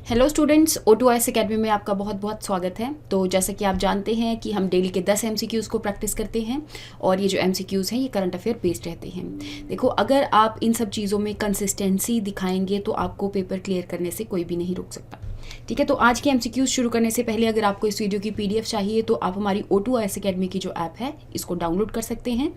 Hello students, O2IS academy में आपका बहुत बहुत स्वागत है। तो जैसा कि आप जानते हैं कि हम डेली के 10 MCQs को प्रैक्टिस करते हैं और ये जो MCQs हैं ये करंट अफेयर बेस्ड रहते हैं। देखो, अगर आप इन सब चीज़ों में कंसिस्टेंसी दिखाएंगे तो आपको पेपर क्लियर करने से कोई भी नहीं रोक सकता। ठीक है, तो आज के MCQs शुरू करने से पहले अगर आपको इस वीडियो की PDF चाहिए तो आप हमारी O2IS एकेडमी की जो ऐप है इसको डाउनलोड कर सकते हैं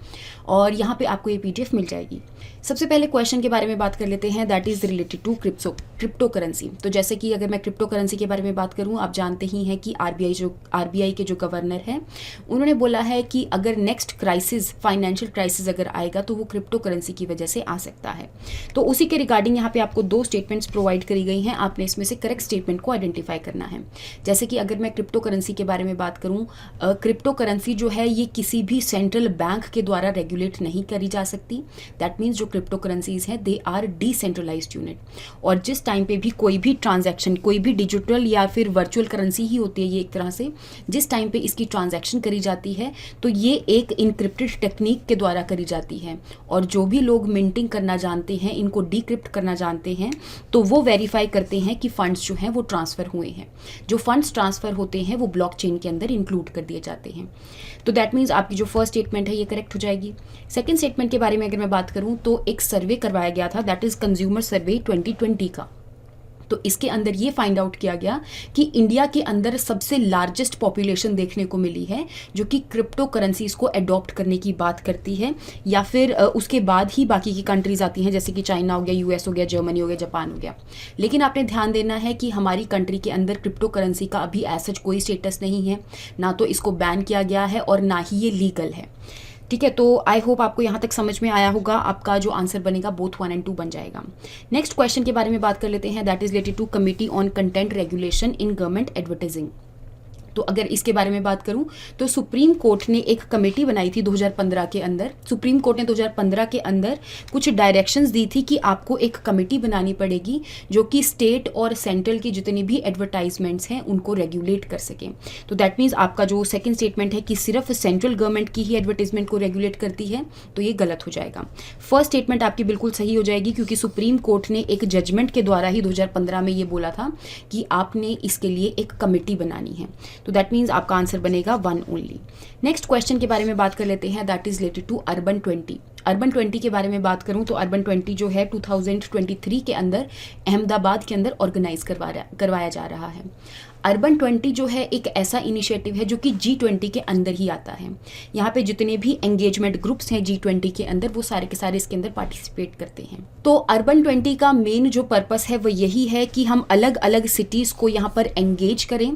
और यहाँ पे आपको ये PDF मिल जाएगी। सबसे पहले क्वेश्चन के बारे में बात कर लेते हैं, that is related to crypto currency. तो जैसे कि अगर मैं क्रिप्टो करेंसी के बारे में बात करूं, आप जानते ही हैं कि आरबीआई के जो गवर्नर हैं उन्होंने बोला है कि अगर नेक्स्ट क्राइसिस, फाइनेंशियल क्राइसिस अगर आएगा तो वो क्रिप्टो करेंसी की वजह से आ सकता है। तो उसी के रिगार्डिंग यहाँ पे आपको 2 स्टेटमेंट्स प्रोवाइड करी गई हैं, आपने इसमें से करेक्ट स्टेटमेंट को आइडेंटिफाई करना है। जैसे कि अगर मैं क्रिप्टो करेंसी के बारे में बात करूँ, क्रिप्टो करेंसी जो है ये किसी भी सेंट्रल बैंक के द्वारा रेगुलेट नहीं करी जा सकती। दैट मीन्स जो क्रिप्टो करेंसीज हैं दे आर डिसेंट्रलाइज्ड यूनिट, और जिस टाइम पे भी कोई भी ट्रांजैक्शन, कोई भी डिजिटल या फिर वर्चुअल करेंसी ही होती है ये एक तरह से, जिस टाइम पे इसकी ट्रांजैक्शन करी जाती है तो ये एक इनक्रिप्टेड टेक्निक के द्वारा करी जाती है। और जो भी लोग मिंटिंग करना जानते हैं, इनको डिक्रिप्ट करना जानते हैं, तो वो वेरीफाई करते हैं कि फंड्स जो हैं वो ट्रांसफ़र हुए हैं। जो फंड्स ट्रांसफ़र होते हैं वो ब्लॉकचेन के अंदर इंक्लूड कर दिए जाते हैं। तो दैट मीन्स आपकी जो फर्स्ट स्टेटमेंट है ये करेक्ट हो जाएगी। सेकेंड स्टेटमेंट के बारे में अगर मैं बात करूँ तो एक सर्वे करवाया गया था, दैट इज़ कंज्यूमर सर्वे 2020 का। तो इसके अंदर ये फाइंड आउट किया गया कि इंडिया के अंदर सबसे लार्जेस्ट पॉपुलेशन देखने को मिली है जो कि क्रिप्टो करेंसीज को अडॉप्ट करने की बात करती है, या फिर उसके बाद ही बाकी की कंट्रीज आती हैं, जैसे कि चाइना हो गया, US हो गया, जर्मनी हो गया, जापान हो गया। लेकिन आपने ध्यान देना है कि हमारी कंट्री के अंदर क्रिप्टो करेंसी का अभी ऐसा कोई स्टेटस नहीं है, ना तो इसको बैन किया गया है और ना ही ये लीगल है। ठीक है, तो आई होप आपको यहाँ तक समझ में आया होगा। आपका जो आंसर बनेगा बोथ 1 और 2 बन जाएगा। नेक्स्ट क्वेश्चन के बारे में बात कर लेते हैं, that is related to committee on content regulation in government advertising. तो अगर इसके बारे में बात करूं तो सुप्रीम कोर्ट ने एक कमेटी बनाई थी 2015 के अंदर। सुप्रीम कोर्ट ने 2015 के अंदर कुछ डायरेक्शंस दी थी कि आपको एक कमेटी बनानी पड़ेगी जो कि स्टेट और सेंट्रल की जितनी भी एडवर्टाइजमेंट्स हैं उनको रेगुलेट कर सकें। तो दैट मीन्स आपका जो सेकंड स्टेटमेंट है कि सिर्फ सेंट्रल गवर्नमेंट की ही एडवर्टाइजमेंट को रेगुलेट करती है, तो ये गलत हो जाएगा। फर्स्ट स्टेटमेंट आपकी बिल्कुल सही हो जाएगी, क्योंकि सुप्रीम कोर्ट ने एक जजमेंट के द्वारा ही 2015 में ये बोला था कि आपने इसके लिए एक कमेटी बनानी है। तो दैट मीन्स आपका आंसर बनेगा 1 ओनली। नेक्स्ट क्वेश्चन के बारे में बात कर लेते हैं, that is related to urban 20। Urban 20 के बारे में बात करूं तो अर्बन 20 जो है 2023 के अंदर अहमदाबाद के अंदर ऑर्गेनाइज करवाया जा रहा है। अर्बन 20 जो है एक ऐसा इनिशिएटिव है जो कि G20 के अंदर ही आता है। यहाँ पे जितने भी एंगेजमेंट ग्रुप्स हैं G20 के अंदर, वो सारे के सारे इसके अंदर पार्टिसिपेट करते हैं। तो अर्बन 20 का मेन जो पर्पस है वो यही है कि हम अलग अलग सिटीज़ को यहाँ पर एंगेज करें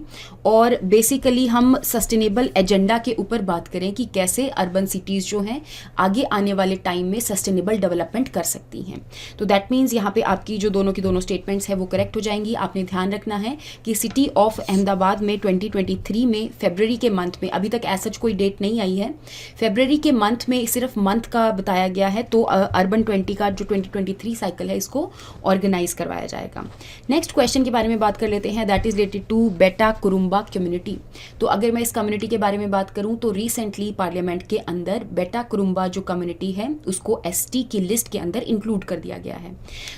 और बेसिकली हम सस्टेनेबल एजेंडा के ऊपर बात करें कि कैसे अर्बन सिटीज़ जो हैं आगे आने वाले टाइम में सस्टेनेबल डेवलपमेंट कर सकती हैं। तो दैट मीन्स यहाँ पे आपकी जो दोनों की दोनों स्टेटमेंट्स हैं वो करेक्ट हो जाएंगी। आपने ध्यान रखना है कि सिटी ऑफ अहमदाबाद में 2023 में फरवरी के मंथ में, अभी तक ऐसा कोई डेट नहीं आई है, फरवरी के मंथ में सिर्फ मंथ का बताया गया है। तो अर्बन 20 का जो 2023 साइकिल है इसको ऑर्गेनाइज करवाया जाएगा। नेक्स्ट क्वेश्चन के बारे में बात कर लेते हैं, दैट इज रिलेटेड टू बेटा कुरुम्बा कम्युनिटी। तो अगर मैं इस कम्युनिटी के बारे में बात करूं तो रिसेंटली पार्लियामेंट के अंदर बेटा कुरुम्बा जो कम्युनिटी है उसको ST की लिस्ट के अंदर इंक्लूड कर दिया गया है।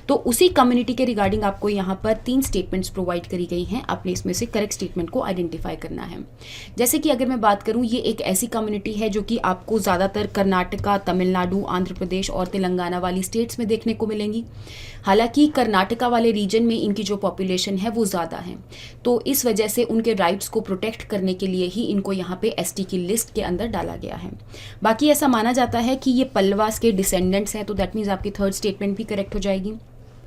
तो उसी कम्युनिटी के रिगार्डिंग आपको यहाँ पर 3 स्टेटमेंट्स प्रोवाइड करी गई हैं, आपने इसमें से करेक्ट स्टेटमेंट को आइडेंटिफाई करना है। जैसे कि अगर मैं बात करूं, ये एक ऐसी कम्युनिटी है जो कि आपको ज़्यादातर कर्नाटका, तमिलनाडु, आंध्र प्रदेश और तेलंगाना वाली स्टेट्स में देखने को मिलेंगी। हालांकि कर्नाटका वाले रीजन में इनकी जो पॉपुलेशन है वो ज़्यादा है, तो इस वजह से उनके राइट्स को प्रोटेक्ट करने के लिए ही इनको यहाँ पे ST की लिस्ट के अंदर डाला गया है। बाकी ऐसा माना जाता है कि ये पल्लवास के डिसेंडेंट्स हैं, तो दैट मीन्स आपकी थर्ड स्टेटमेंट भी करेक्ट हो जाएगी।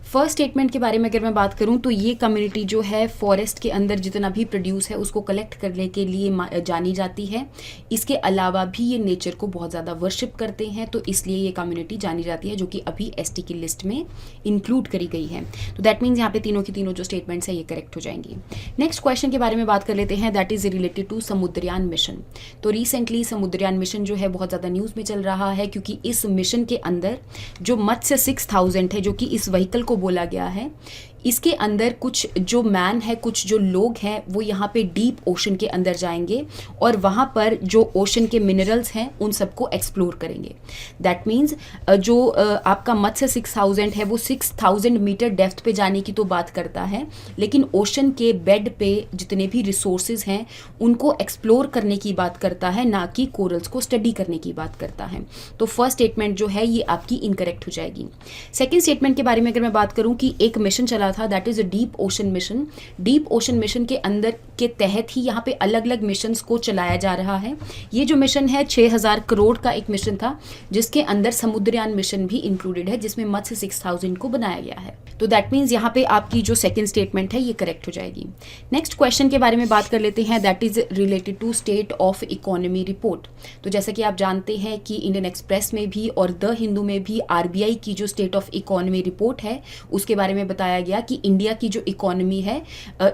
फर्स्ट स्टेटमेंट के बारे में अगर मैं बात करूं तो ये कम्युनिटी जो है फॉरेस्ट के अंदर जितना भी प्रोड्यूस है उसको कलेक्ट करने के लिए जानी जाती है। इसके अलावा भी ये नेचर को बहुत ज़्यादा वर्शिप करते हैं, तो इसलिए ये कम्युनिटी जानी जाती है जो कि अभी ST की लिस्ट में इंक्लूड करी गई है। तो दैट मीन्स यहाँ पे तीनों की तीनों जो स्टेटमेंट्स हैं ये करेक्ट हो जाएंगी। नेक्स्ट क्वेश्चन के बारे में बात कर लेते हैं, that is related to Samudrayaan mission. तो रिसेंटली समुद्रयान मिशन जो है बहुत ज़्यादा न्यूज़ में चल रहा है, क्योंकि इस मिशन के अंदर जो मत्स्य 6000 है जो कि इस व्हीकल को बोला गया है, इसके अंदर कुछ जो मैन है, कुछ जो लोग हैं वो यहाँ पे डीप ओशन के अंदर जाएंगे और वहाँ पर जो ओशन के मिनरल्स हैं उन सबको एक्सप्लोर करेंगे। दैट मीन्स जो आपका मत्स्य 6000 है वो 6000 मीटर डेप्थ पे जाने की तो बात करता है, लेकिन ओशन के बेड पे जितने भी रिसोर्सेज हैं उनको एक्सप्लोर करने की बात करता है, ना कि कोरल्स को स्टडी करने की बात करता है। तो फर्स्ट स्टेटमेंट जो है ये आपकी इनकरेक्ट हो जाएगी। सेकेंड स्टेटमेंट के बारे में अगर मैं बात करूँ कि एक मिशन चला था, that is a deep ocean mission. Deep ocean mission के अंदर के तहत ही यहाँ पे अलग अलग मिशंस को चलाया जा रहा है। ये जो मिशन है 6000 करोड़ का एक मिशन था, जिसके अंदर समुद्रयान मिशन भी इंक्लूडेड है, जिसमें मत्स्य 6000 को बनाया गया है। तो दैट मीन्स यहाँ पे आपकी जो सेकेंड स्टेटमेंट है ये करेक्ट हो जाएगी। नेक्स्ट क्वेश्चन के बारे में बात कर लेते हैं, that is related to state of economy report. तो जैसा कि आप जानते हैं कि इंडियन एक्सप्रेस में भी और द हिंदू में भी आरबीआई की जो स्टेट ऑफ इकोनॉमी रिपोर्ट है उसके बारे में बताया गया कि इंडिया की जो इकोनॉमी है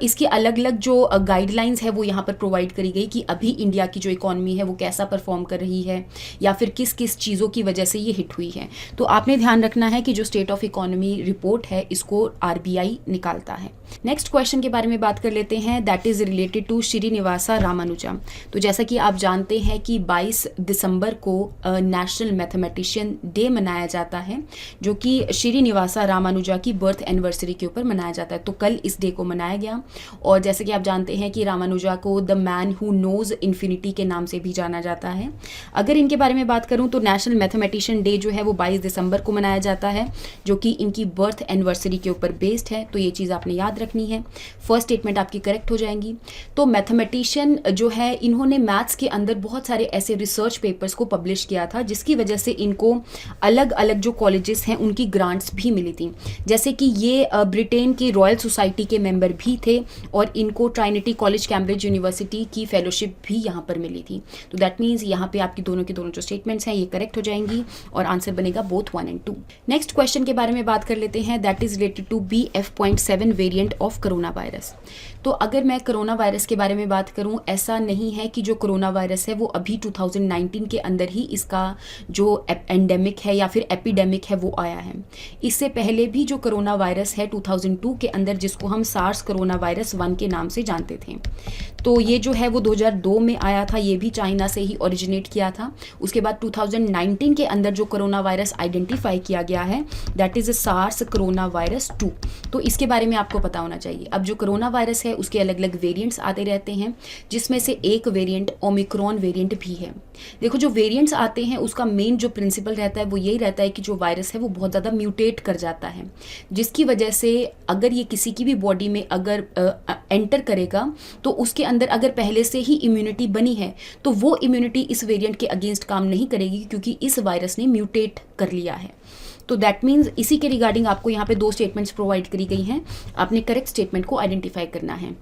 इसकी अलग अलग जो गाइडलाइंस है वो यहाँ पर प्रोवाइड करी गई कि अभी इंडिया की जो इकोनॉमी है वो कैसा परफॉर्म कर रही है या फिर किस किस चीज़ों की वजह से ये हिट हुई है। तो आपने ध्यान रखना है कि जो स्टेट ऑफ इकोनॉमी रिपोर्ट है इसको आरबीआई निकालता है। नेक्स्ट क्वेश्चन के बारे में बात कर लेते हैं, that is related to Srinivasa Ramanuja. तो जैसा कि आप जानते हैं कि 22 दिसंबर को नेशनल मैथमेटिशियन डे मनाया जाता है, जो कि श्रीनिवासा रामानुजा की बर्थ एनिवर्सरी के ऊपर मनाया जाता है। तो कल इस डे को मनाया गया और जैसे कि आप जानते हैं कि रामानुजा को the man who knows infinity के नाम से भी जाना जाता है। अगर इनके बारे में बात करूं तो नेशनल मैथमेटिशियन डे जो है वो 22 दिसंबर को मनाया जाता है, जो कि इनकी बर्थ एनिवर्सरी के ऊपर बेस्ड है। तो ये चीज़ आपने याद रखनी है। फर्स्ट स्टेटमेंट आपकी करेक्ट हो जाएंगी। तो मैथमेटिशियन जो है इन्होंने मैथ्स के अंदर बहुत सारे ऐसे रिसर्च पेपर्स को पब्लिश किया था, जिसकी वजह से इनको अलग अलग जो कॉलेजेस हैं उनकी ग्रांट्स भी मिली थी। जैसे कि ये ब्रिटेन की रॉयल सोसाइटी के मेंबर भी थे और इनको ट्राइनिटी कॉलेज कैम्ब्रिज यूनिवर्सिटी की फेलोशिप भी यहाँ पर मिली थी। तो दैट मीन्स यहाँ पे आपकी दोनों के दोनों जो स्टेटमेंट्स हैं ये करेक्ट हो जाएंगी और आंसर बनेगा बोथ 1 और 2। नेक्स्ट क्वेश्चन के बारे में बात कर लेते हैं, that is related to BF.7 variant of corona virus. तो अगर मैं कोरोना वायरस के बारे में बात करूं, ऐसा नहीं है कि जो कोरोना वायरस है वो अभी 2019 के अंदर ही इसका जो एंडेमिक है या फिर एपिडेमिक है वो आया है। इससे पहले भी जो कोरोना वायरस है 2002 के अंदर, जिसको हम सार्स कोरोना वायरस 1 के नाम से जानते थे, तो ये जो है वो 2002 में आया था। ये भी चाइना से ही ओरिजिनेट किया था। उसके बाद 2019 के अंदर जो कोरोना वायरस आइडेंटिफाई किया गया है, that is SARS corona virus 2। तो इसके बारे में आपको पता होना चाहिए। अब जो कोरोना वायरस है उसके अलग अलग वेरिएंट्स आते रहते हैं, जिसमें से एक वेरिएंट ओमिक्रॉन वेरिएंट भी है। देखो, जो वेरिएंट्स आते हैं उसका मेन जो प्रिंसिपल रहता है वो यही रहता है कि जो वायरस है वो बहुत ज़्यादा म्यूटेट कर जाता है, जिसकी वजह से अगर ये किसी की भी बॉडी में अगर एंटर करेगा तो उसके अंदर अगर पहले से ही इम्यूनिटी बनी है तो वो इम्यूनिटी इस वेरिएंट के अगेंस्ट काम नहीं करेगी, क्योंकि इस वायरस ने म्यूटेट कर लिया है। तो दैट मीन्स इसी के रिगार्डिंग आपको यहाँ पे 2 स्टेटमेंट्स प्रोवाइड करी गई हैं। आपने करेक्ट स्टेटमेंट को आइडेंटिफाई करना है।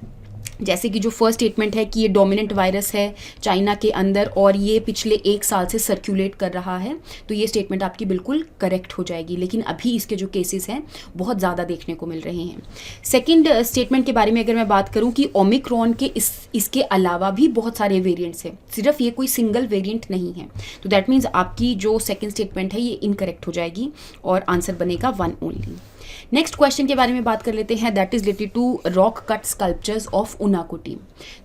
जैसे कि जो फर्स्ट स्टेटमेंट है कि ये डोमिनेंट वायरस है चाइना के अंदर और ये पिछले 1 साल से सर्कुलेट कर रहा है, तो ये स्टेटमेंट आपकी बिल्कुल करेक्ट हो जाएगी। लेकिन अभी इसके जो केसेस हैं बहुत ज़्यादा देखने को मिल रहे हैं। सेकंड स्टेटमेंट के बारे में अगर मैं बात करूं कि ओमिक्रॉन के इसके अलावा भी बहुत सारे वेरिएंट्स हैं, सिर्फ ये कोई सिंगल वेरिएंट नहीं है। तो दैट मीन्स आपकी जो सेकेंड स्टेटमेंट है ये इनकरेक्ट हो जाएगी और आंसर बनेगा 1 ओनली। नेक्स्ट क्वेश्चन के बारे में बात कर लेते हैं, that is related to rock cut sculptures of Unakoti.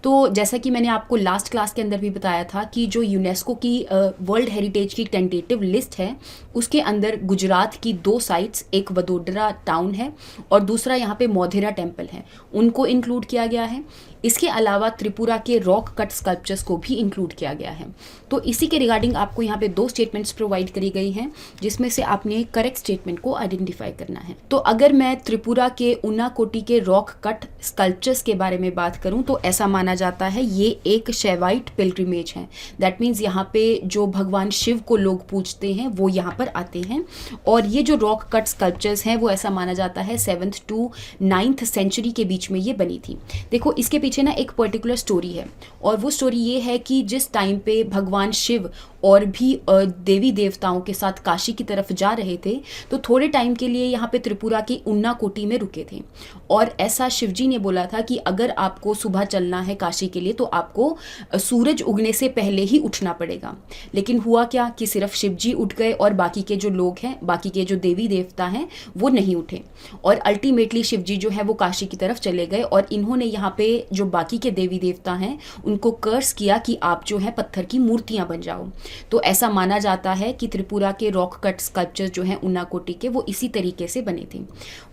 तो जैसा कि मैंने आपको लास्ट क्लास के अंदर भी बताया था कि जो यूनेस्को की वर्ल्ड हेरिटेज की टेंटेटिव लिस्ट है उसके अंदर गुजरात की 2 साइट्स, एक वडोदरा टाउन है और दूसरा यहाँ पे मोढेरा टेम्पल है, उनको इंक्लूड किया गया है। इसके अलावा त्रिपुरा के रॉक कट स्कल्पचर्स को भी इंक्लूड किया गया है। तो इसी के रिगार्डिंग आपको यहाँ पे 2 स्टेटमेंट्स प्रोवाइड करी गई हैं, जिसमें से आपने करेक्ट स्टेटमेंट को आइडेंटिफाई करना है। तो अगर मैं त्रिपुरा के उनाकोटी के रॉक कट स्कल्पचर्स के बारे में बात करूं तो ऐसा माना जाता है ये एक शैवाइट पिलग्रिमेज है। दैट मीन्स यहाँ पे जो भगवान शिव को लोग पूजते हैं वो यहाँ पर आते हैं और ये जो रॉक कट स्कल्पचर्स हैं वो ऐसा माना जाता है 7th to 9th सेंचुरी के बीच में ये बनी थी। देखो, इसके पीछे ना एक पर्टिकुलर स्टोरी है और वो स्टोरी ये है कि जिस टाइम पे भगवान शिव और भी देवी देवताओं के साथ काशी की तरफ जा रहे थे, तो थोड़े टाइम के लिए यहाँ पे त्रिपुरा त्रिपुरा के उन्नाकोटी में रुके थे। और ऐसा शिवजी ने बोला था कि अगर आपको सुबह चलना है काशी के लिए तो आपको सूरज उगने से पहले ही उठना पड़ेगा। लेकिन हुआ क्या कि सिर्फ शिवजी उठ गए और बाकी के जो लोग हैं, बाकी के जो देवी देवता हैं वो नहीं उठे। और अल्टीमेटली शिवजी जो है वो काशी की तरफ चले गए और इन्होंने यहाँ पे जो बाकी के देवी देवता हैं उनको कर्स किया कि आप जो है पत्थर की मूर्तियां बन जाओ। तो ऐसा माना जाता है कि त्रिपुरा के रॉक कट स्कल्पचर्स जो हैं उन्नाकोटी के, वो इसी तरीके से बने थे।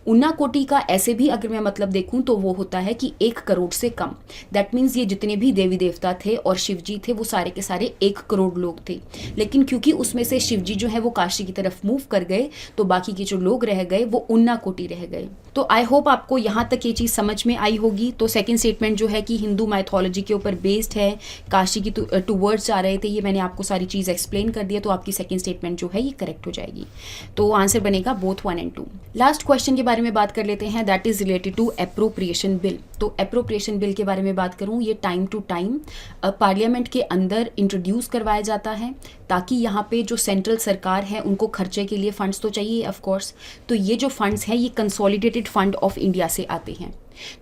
उन्नाकोटी का ऐसे भी अगर मैं मतलब देखूं तो वो होता है कि 1 करोड़ से कम। दैट मीन्स ये जितने भी देवी देवता थे और शिवजी थे वो सारे के सारे 1 करोड़ लोग थे। लेकिन क्योंकि उसमें से शिवजी जो है वो काशी की तरफ मूव कर गए तो बाकी के जो लोग रह गए वो उन्नाकोटी रह गए। तो आई होप आपको यहाँ तक ये चीज़ समझ में आई होगी। तो सेकंड स्टेटमेंट जो है कि हिंदू माइथोलॉजी के ऊपर बेस्ड है, काशी की टूवर्ड्स जा रहे थे, ये मैंने आपको सारी चीज़ एक्सप्लेन कर दिया। तो आपकी सेकंड स्टेटमेंट जो है ये करेक्ट हो जाएगी। तो आंसर बनेगा बोथ 1 and 2। लास्ट क्वेश्चन के बारे में बात कर लेते हैं, that is related to appropriation bill. तो एप्रोप्रिएशन बिल के बारे में बात करूं, ये टाइम टू टाइम पार्लियामेंट के अंदर इंट्रोड्यूस करवाया जाता है ताकि यहाँ पे जो सेंट्रल सरकार है उनको खर्चे के लिए फंड्स तो चाहिए ऑफ कोर्स। तो ये जो फंड्स हैं ये कंसोलिडेटेड फंड ऑफ इंडिया से आते हैं।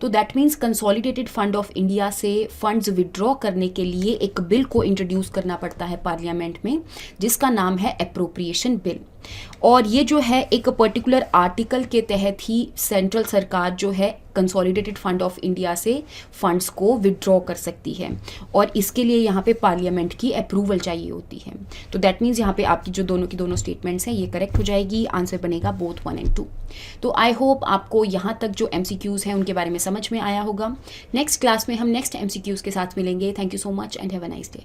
तो that means consolidated fund of India से फंड्स विड्रॉ करने के लिए एक बिल को इंट्रोड्यूस करना पड़ता है पार्लियामेंट में, जिसका नाम है एप्रोप्रिएशन बिल। और ये जो है एक पर्टिकुलर आर्टिकल के तहत ही सेंट्रल सरकार जो है कंसोलिडेटेड फंड ऑफ इंडिया से फंड्स को विड्रॉ कर सकती है और इसके लिए यहाँ पे पार्लियामेंट की अप्रूवल चाहिए होती है। तो दैट मीन्स यहाँ पे आपकी जो दोनों की दोनों स्टेटमेंट्स हैं ये करेक्ट हो जाएगी। आंसर बनेगा बोथ 1 and 2। तो आई होप आपको यहाँ तक जो MCQs हैं उनके बारे में समझ में आया होगा। नेक्स्ट क्लास में हम नेक्स्ट MCQs के साथ मिलेंगे। Thank you so much and have a nice day.